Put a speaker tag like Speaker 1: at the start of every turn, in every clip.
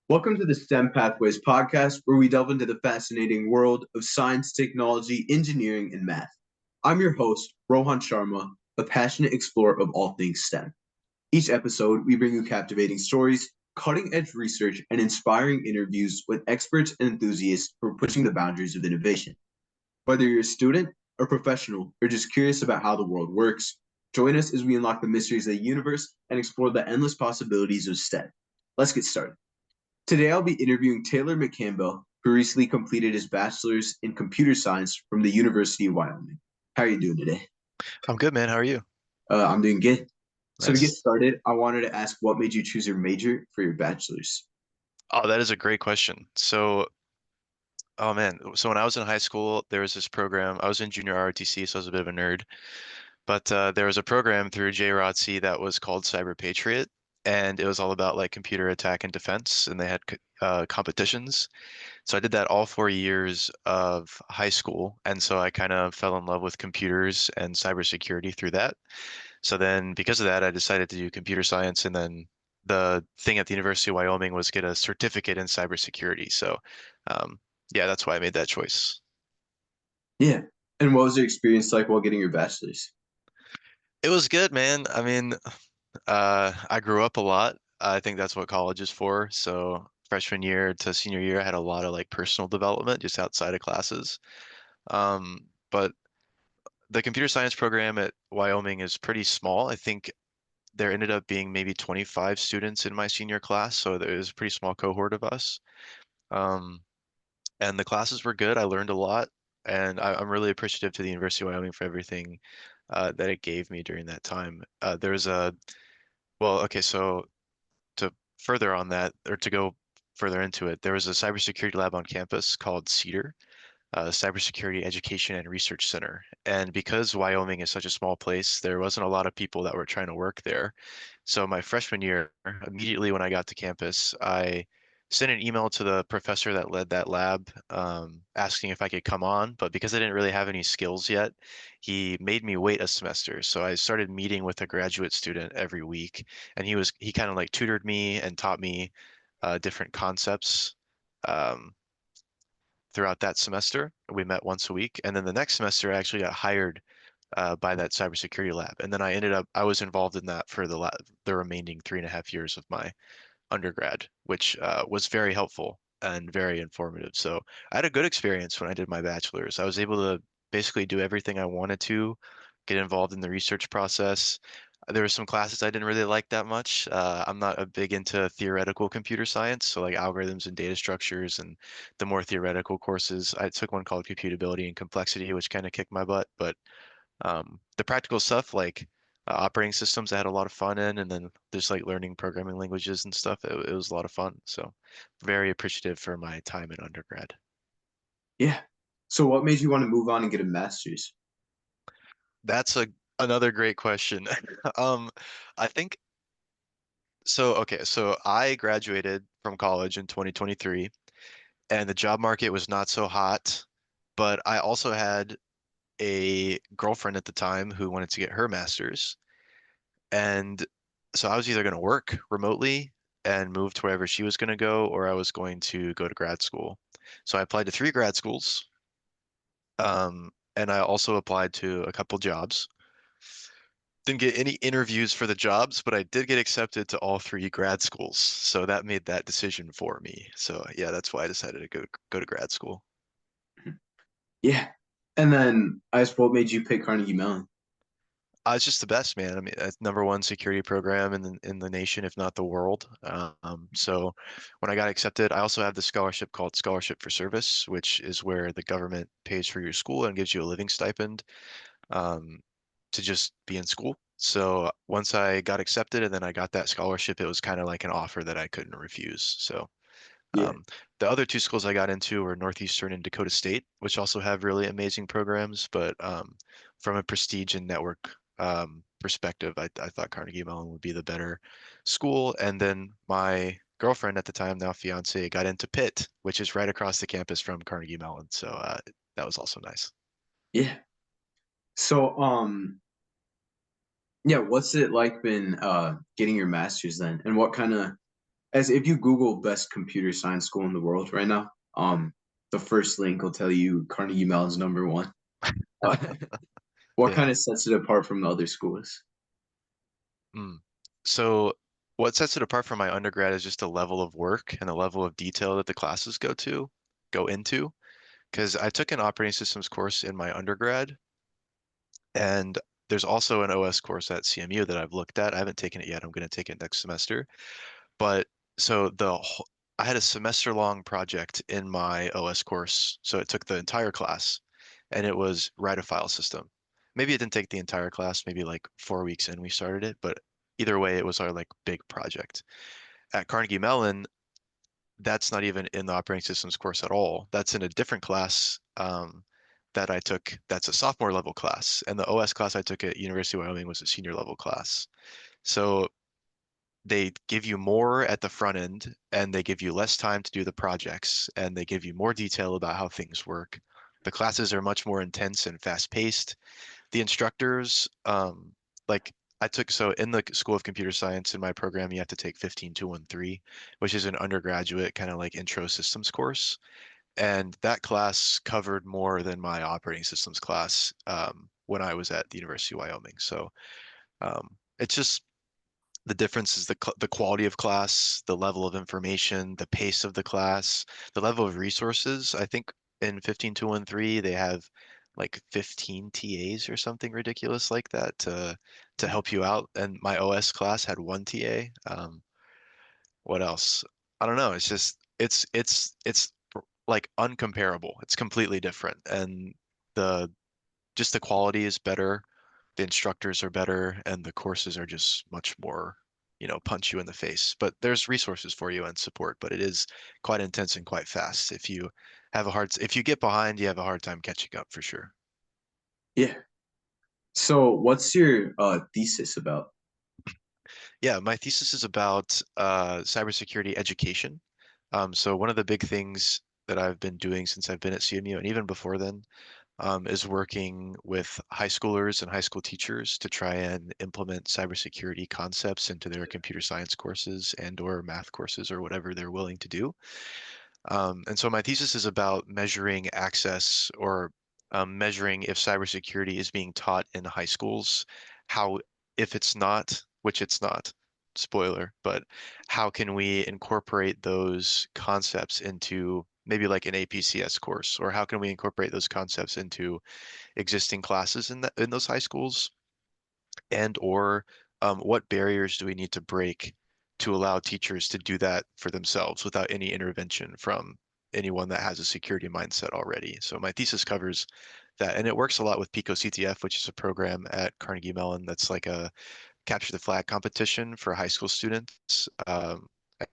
Speaker 1: Welcome to the STEM Pathways podcast, where we delve into the fascinating world of science, technology, engineering, and math. I'm your host, Rohan Sharma, a passionate explorer of all things STEM. Each episode, we bring you captivating stories, cutting edge research, and inspiring interviews with experts and enthusiasts who are pushing the boundaries of innovation. Whether you're a student, a professional, or just curious about how the world works, join us as we unlock the mysteries of the universe and explore the endless possibilities of STEM. Let's get started. Today, I'll be interviewing Taylor McCambell, who recently completed his bachelor's in computer science from the University of Wyoming. How are you doing today?
Speaker 2: I'm good, man. How are you?
Speaker 1: I'm doing good. So to get
Speaker 2: Nice.
Speaker 1: started, I wanted to ask what made you choose your major for your bachelor's?
Speaker 2: Oh, that is a great question. Oh man, so when I was in high school, there was this program. I was in junior ROTC, so I was a bit of a nerd. But there was a program through JROTC that was called Cyber Patriot, and it was all about like computer attack and defense, and they had competitions. So I did that all 4 years of high school, and so I kind of fell in love with computers and cybersecurity through that. So then because of that, I decided to do computer science. And then the thing at the University of Wyoming was get a certificate in cybersecurity. So um, yeah, that's why I made that choice.
Speaker 1: Yeah. And what was your experience like while getting your bachelor's?
Speaker 2: It was good, man. I mean, I grew up a lot. I think that's what college is for. So freshman year to senior year, I had a lot of like personal development just outside of classes. But the computer science program at Wyoming is pretty small. I think there ended up being maybe 25 students in my senior class, so there was a pretty small cohort of us. Um, and the classes were good. I learned a lot, and I'm really appreciative to the University of Wyoming for everything that it gave me during that time. Okay, so to further on that, or to go further into it, there was a cybersecurity lab on campus called CEDAR, Cybersecurity Education and Research Center. And because Wyoming is such a small place, there wasn't a lot of people that were trying to work there. So my freshman year, immediately when I got to campus, I sent an email to the professor that led that lab, asking if I could come on. But because I didn't really have any skills yet, he made me wait a semester. So I started meeting with a graduate student every week, and he kind of like tutored me and taught me different concepts. Um, Throughout that semester. We met once a week. And then the next semester, I actually got hired by that cybersecurity lab. And then I was involved in that for the remaining 3.5 years of my undergrad, which was very helpful and very informative. So I had a good experience when I did my bachelor's. I was able to basically do everything I wanted to, get involved in the research process. There were some classes I didn't really like that much. I'm not a big into theoretical computer science, so like algorithms and data structures and the more theoretical courses. I took one called computability and complexity, which kind of kicked my butt, but the practical stuff like operating systems I had a lot of fun in, and then just like learning programming languages and stuff. It was a lot of fun. So very appreciative for my time in undergrad.
Speaker 1: Yeah. So what made you want to move on and get a master's?
Speaker 2: That's a another great question. Um, I think so. Okay, so I graduated from college in 2023, and the job market was not so hot, but I also had a girlfriend at the time who wanted to get her master's. And so I was either going to work remotely and move to wherever she was going to go, or I was going to go to grad school. So I applied to 3 grad schools, and I also applied to a couple jobs. Didn't get any interviews for the jobs, but I did get accepted to all 3 grad schools. So that made that decision for me. So yeah, that's why I decided to go to grad school.
Speaker 1: Yeah. And then I guess what made you pick Carnegie Mellon?
Speaker 2: It's just the best, man. I mean, number one security program in the nation, if not the world. So when I got accepted, I also have the scholarship called Scholarship for Service, which is where the government pays for your school and gives you a living stipend um, to just be in school. So once I got accepted and then I got that scholarship, it was kind of like an offer that I couldn't refuse. So
Speaker 1: Yeah.
Speaker 2: um, the other 2 schools I got into were Northeastern and Dakota State, which also have really amazing programs. But from a prestige and network perspective, I thought Carnegie Mellon would be the better school. And then my girlfriend at the time, now fiance, got into Pitt, which is right across the campus from Carnegie Mellon. So that was also nice.
Speaker 1: Yeah. So yeah, what's it like been getting your master's then? And what kind of as if you Google best computer science school in the world right now, the first link will tell you Carnegie Mellon's number one. Uh, what
Speaker 2: Yeah.
Speaker 1: kind of sets it apart from the other schools?
Speaker 2: Mm. So what sets it apart from my undergrad is just the level of work and the level of detail that the classes go into. Because I took an operating systems course in my undergrad, and there's also an OS course at CMU that I've looked at. I haven't taken it yet. I'm going to take it next semester. But so I had a semester long project in my OS course. So it took the entire class, and it was write a file system. Maybe it didn't take the entire class, maybe like 4 weeks in we started it, but either way, it was our like big project. At Carnegie Mellon, that's not even in the operating systems course at all. That's in a different class that I took. That's a sophomore level class. And the OS class I took at University of Wyoming was a senior level class. So they give you more at the front end and they give you less time to do the projects and they give you more detail about how things work. The classes are much more intense and fast paced. The instructors, like I took, so in the School of Computer Science in my program, you have to take 15213, which is an undergraduate kind of like intro systems course. And that class covered more than my operating systems class when I was at the University of Wyoming. So it's just the difference is the quality of class, the level of information, the pace of the class, the level of resources. I think in 15213 they have like 15 TAs or something ridiculous like that to help you out. And my OS class had one TA. What else? I don't know. It's just it's like uncomparable. It's completely different. And the just the quality is better, the instructors are better, and the courses are just much more, punch you in the face. But there's resources for you and support, but it is quite intense and quite fast. If you get behind, you have a hard time catching up for sure.
Speaker 1: Yeah. So, what's your thesis about?
Speaker 2: Yeah, my thesis is about cybersecurity education. So one of the big things that I've been doing since I've been at CMU and even before then is working with high schoolers and high school teachers to try and implement cybersecurity concepts into their computer science courses and or math courses or whatever they're willing to do. And so my thesis is about measuring access or measuring if cybersecurity is being taught in high schools, how, if it's not, which it's not, spoiler, but how can we incorporate those concepts into maybe like an APCS course, or how can we incorporate those concepts into existing classes in those high schools? And or what barriers do we need to break to allow teachers to do that for themselves without any intervention from anyone that has a security mindset already? So my thesis covers that, and it works a lot with Pico CTF, which is a program at Carnegie Mellon that's like a capture the flag competition for high school students.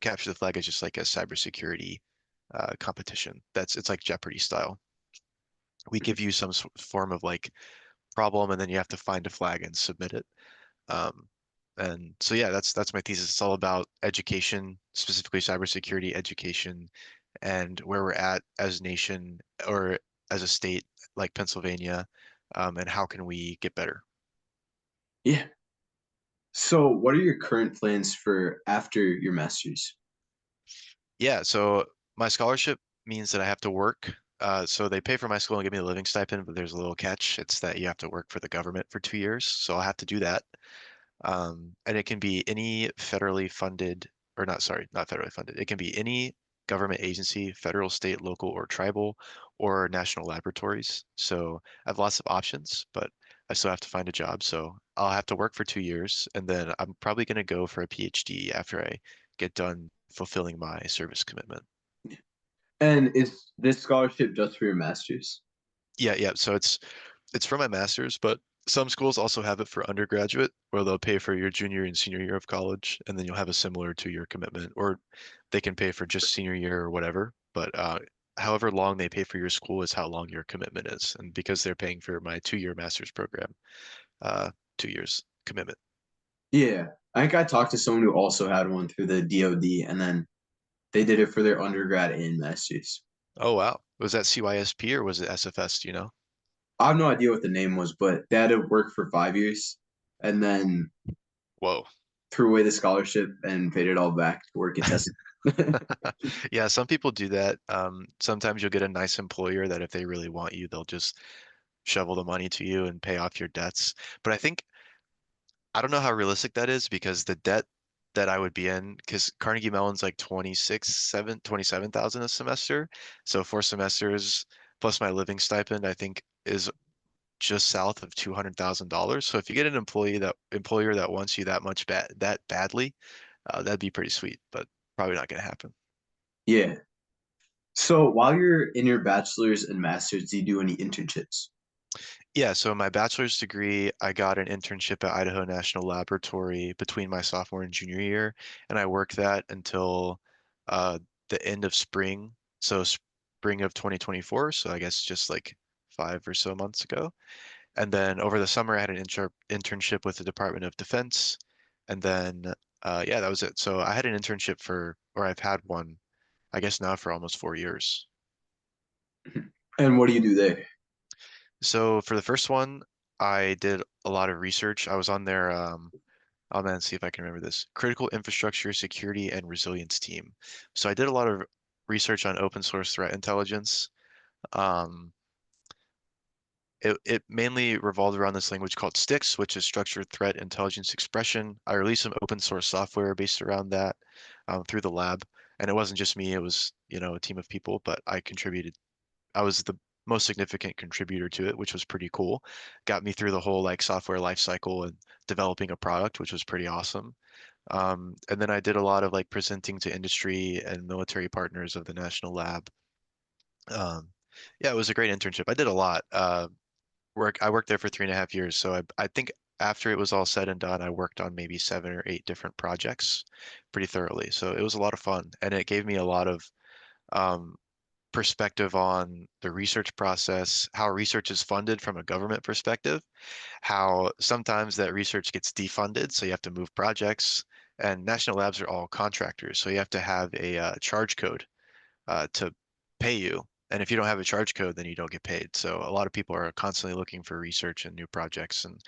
Speaker 2: Capture the flag is just like a cybersecurity competition. It's like Jeopardy style. We give you some form of like problem, and then you have to find a flag and submit it. Um, and so yeah, that's my thesis. It's all about education, specifically cybersecurity education, and where we're at as a nation or as a state like Pennsylvania, and how can we get better?
Speaker 1: Yeah. So, what are your current plans for after your master's?
Speaker 2: Yeah, so my scholarship means that I have to work. So they pay for my school and give me a living stipend, but there's a little catch. It's that you have to work for the government for 2 years. So I'll have to do that. And it can be any federally funded, or not, sorry, not federally funded. It can be any government agency, federal, state, local, or tribal, or national laboratories. So I have lots of options, but I still have to find a job. So I'll have to work for 2 years, and then I'm probably going to go for a PhD after I get done fulfilling my service commitment.
Speaker 1: And is this scholarship just for your master's?
Speaker 2: Yeah, yeah. So it's for my master's, but some schools also have it for undergraduate, where they'll pay for your junior and senior year of college, and then you'll have a similar 2 year commitment, or they can pay for just senior year or whatever. But however long they pay for your school is how long your commitment is. And because they're paying for my 2 year master's program, uh, 2 years commitment.
Speaker 1: Yeah. I think I talked to someone who also had one through the DoD, and then they did it for their undergrad and master's.
Speaker 2: Oh wow. Was that CYSP or was it SFS, do you know?
Speaker 1: I have no idea what the name was, but they had to work for 5 years, and then
Speaker 2: Whoa.
Speaker 1: threw away the scholarship and paid it all back to work at Tesla.
Speaker 2: Yeah, some people do that. Sometimes you'll get a nice employer that if they really want you, they'll just shovel the money to you and pay off your debts. But I don't know how realistic that is because the debt that I would be in, because Carnegie Mellon's like 27,000 a semester. So 4 semesters plus my living stipend, I think is just south of $200,000. So if you get an employer that wants you that much that badly, that'd be pretty sweet, but probably not gonna happen.
Speaker 1: Yeah. So while you're in your bachelor's and master's, do you do any internships?
Speaker 2: Yeah, so my bachelor's degree, I got an internship at Idaho National Laboratory between my sophomore and junior year, and I worked that until uh, the end of spring, so spring of 2024. So I guess just like 5 or so months ago. And then over the summer, I had an internship with the Department of Defense, and then yeah, that was it. So I had an internship or I've had one, I guess now for almost 4 years.
Speaker 1: And what do you do there?
Speaker 2: So for the first one, I did a lot of research. I was on their oh man, see if I can remember this. Critical Infrastructure Security and Resilience team. So I did a lot of research on open source threat intelligence. Um, it mainly revolved around this language called STIX, which is Structured Threat Intelligence Expression. I released some open source software based around that through the lab. And it wasn't just me, it was, a team of people, but I was the most significant contributor to it, which was pretty cool. Got me through the whole like software life cycle and developing a product, which was pretty awesome. And then I did a lot of like presenting to industry and military partners of the national lab. Um, yeah, it was a great internship. I did a lot. I worked there for 3.5 years. So I think after it was all said and done, I worked on maybe 7 or 8 different projects pretty thoroughly. So it was a lot of fun, and it gave me a lot of um, perspective on the research process, how research is funded from a government perspective, how sometimes that research gets defunded, so you have to move projects, and national labs are all contractors, so you have to have a charge code to pay you. And if you don't have a charge code, then you don't get paid. So a lot of people are constantly looking for research and new projects, and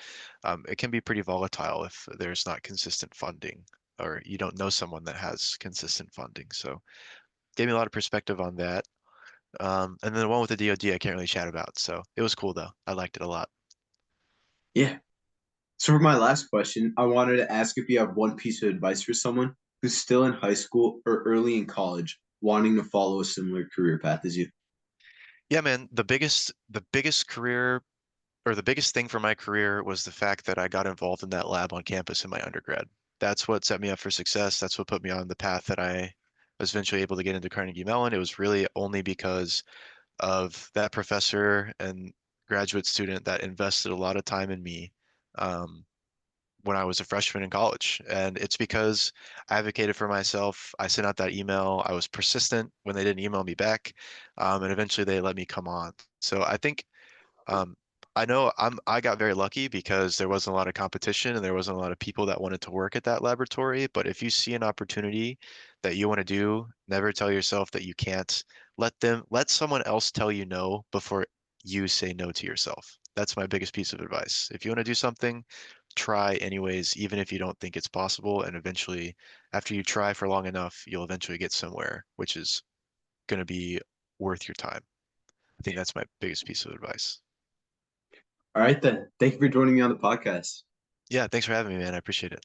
Speaker 2: it can be pretty volatile if there's not consistent funding or you don't know someone that has consistent funding. So gave me a lot of perspective on that. And then the one with the DoD, I can't really chat about. So it was cool though. I liked it a lot.
Speaker 1: Yeah. So for my last question, I wanted to ask if you have one piece of advice for someone who's still in high school or early in college, wanting to follow a similar career path as you.
Speaker 2: Yeah, man, the biggest career or the biggest thing for my career was the fact that I got involved in that lab on campus in my undergrad. That's what set me up for success. That's what put me on the path that I was eventually able to get into Carnegie Mellon. It was really only because of that professor and graduate student that invested a lot of time in me. Um, when I was a freshman in college. And it's because I advocated for myself. I sent out that email. I was persistent when they didn't email me back. And eventually they let me come on. So I think um, I know I got very lucky because there wasn't a lot of competition and there wasn't a lot of people that wanted to work at that laboratory. But if you see an opportunity that you want to do, never tell yourself that you can't. Let someone else tell you no before you say no to yourself. That's my biggest piece of advice. If you want to do something, try anyways, even if you don't think it's possible. And eventually, after you try for long enough, you'll eventually get somewhere, which is going to be worth your time. I think that's my biggest piece of advice.
Speaker 1: All right, then. Thank you for joining me on the podcast.
Speaker 2: Yeah, thanks for having me, man. I appreciate it.